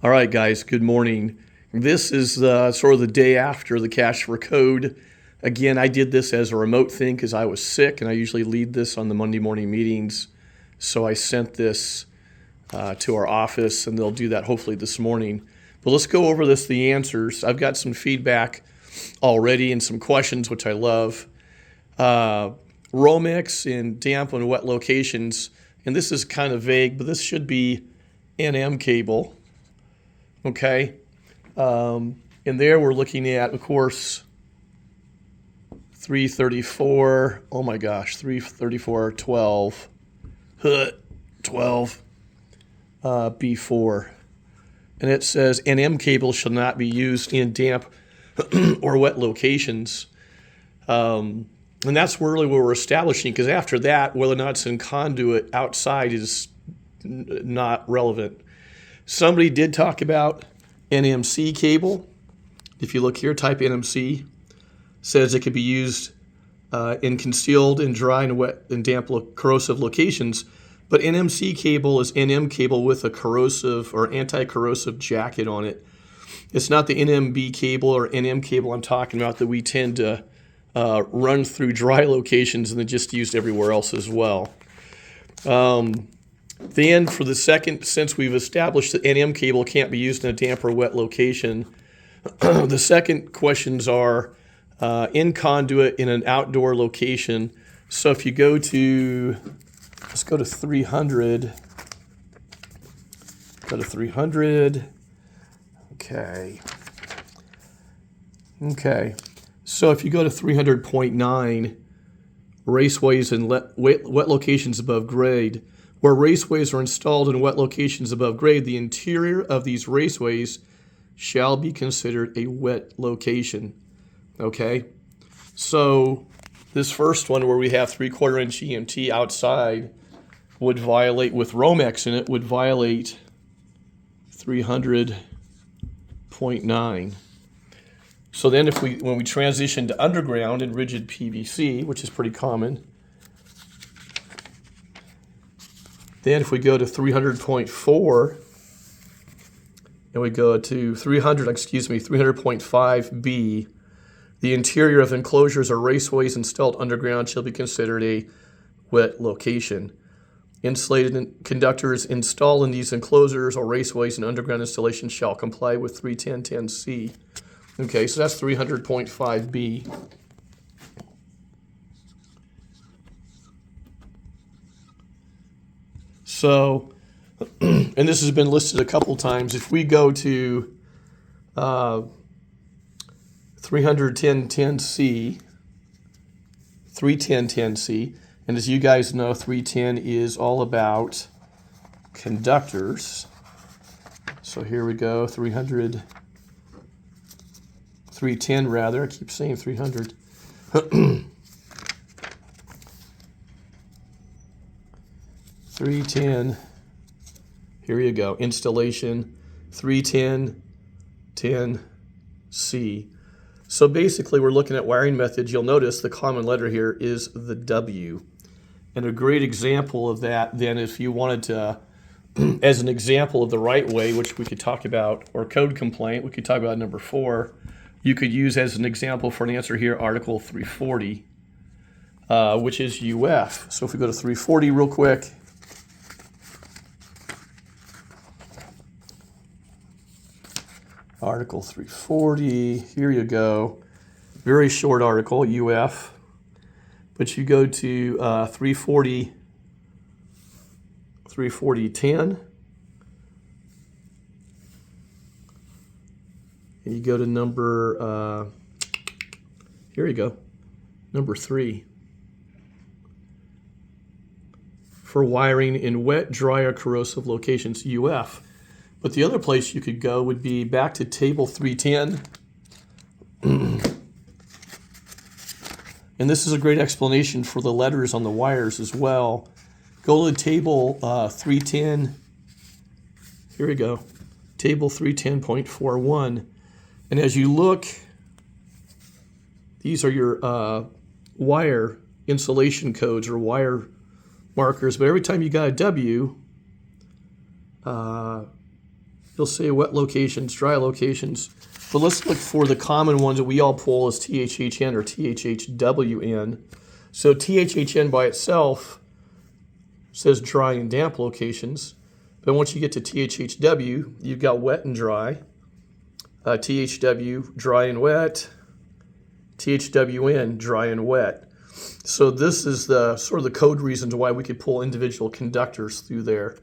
All right, guys, good morning. This is sort of the day after the Cache for Code. Again, I did this as a remote thing because I was sick, and I usually lead this on the Monday morning meetings. So I sent this to our office, and they'll do that hopefully this morning. But let's go over the answers. I've got some feedback already and some questions, which I love. Romex in damp and wet locations, and this is kind of vague, but this should be NM cable. Okay, and there we're looking at, of course, 334, oh my gosh, 334, 12, 12, B4. And it says NM cable shall not be used in damp or wet locations. And that's really what we're establishing, because after that, whether or not it's in conduit outside is not relevant. Somebody did talk about NMC cable. If you look here, type NMC. Says it could be used in concealed and dry and wet and damp corrosive locations. But NMC cable is NM cable with a corrosive or anti-corrosive jacket on it. It's not the NMB cable or NM cable I'm talking about that we tend to run through dry locations and then just used everywhere else as well. Then for the second, since we've established that NM cable can't be used in a damp or wet location, the second questions are in conduit in an outdoor location. So if you go to, let's go to 300, go to 300, okay. So if you go to 300.9, raceways and wet locations above grade, where raceways are installed in wet locations above grade, the interior of these raceways shall be considered a wet location. Okay? So this first one where we have 3/4 inch EMT outside would violate, with Romex in it, would violate 300.9. So then when we transition to underground in rigid PVC, which is pretty common, then if we go to 300.4 and we go to 300.5B, the interior of enclosures or raceways installed underground shall be considered a wet location. Insulated conductors installed in these enclosures or raceways and underground installations shall comply with 310.10C. Okay, so that's 300.5B. So, and this has been listed a couple times. If we go to 310.10C, 310.10C, and as you guys know, 310 is all about conductors. So here we go, 310 rather, I keep saying 300. 310, here you go, installation 310.10C. So basically we're looking at wiring methods. You'll notice the common letter here is the W. And a great example of that then, if you wanted to, as an example of the right way, which we could talk about, or code complaint, we could talk about number 4, you could use as an example for an answer here, Article 340, which is UF. So if we go to 340 real quick, Article 340, here you go. Very short article, UF. But you go to 340.10, and you go to number, here you go, number 3. For wiring in wet, dry, or corrosive locations, UF. But the other place you could go would be back to table 310. And this is a great explanation for the letters on the wires as well. Go to table 310. Here we go. Table 310.41. And as you look, these are your wire insulation codes or wire markers. But every time you got a W, You'll say wet locations, dry locations. But let's look for the common ones that we all pull as THHN or THHWN. So THHN by itself says dry and damp locations. But once you get to THHW, you've got wet and dry. THW, dry and wet. THWN, dry and wet. So this is the sort of the code reasons why we could pull individual conductors through there,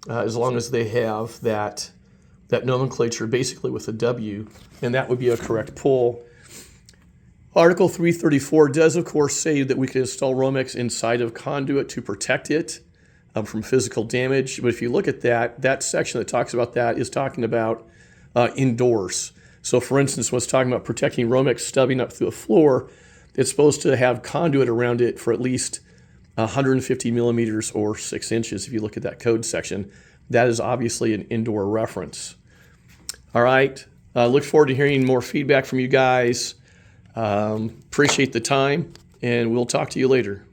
as long as they have that nomenclature basically with a W, and that would be a correct pull. Article 334 does, of course, say that we can install Romex inside of conduit to protect it from physical damage. But if you look at that section that talks about that is talking about indoors. So for instance, when it's talking about protecting Romex stubbing up through a floor, it's supposed to have conduit around it for at least 150 millimeters or 6 inches. If you look at that code section, that is obviously an indoor reference. All right, look forward to hearing more feedback from you guys. Appreciate the time, and we'll talk to you later.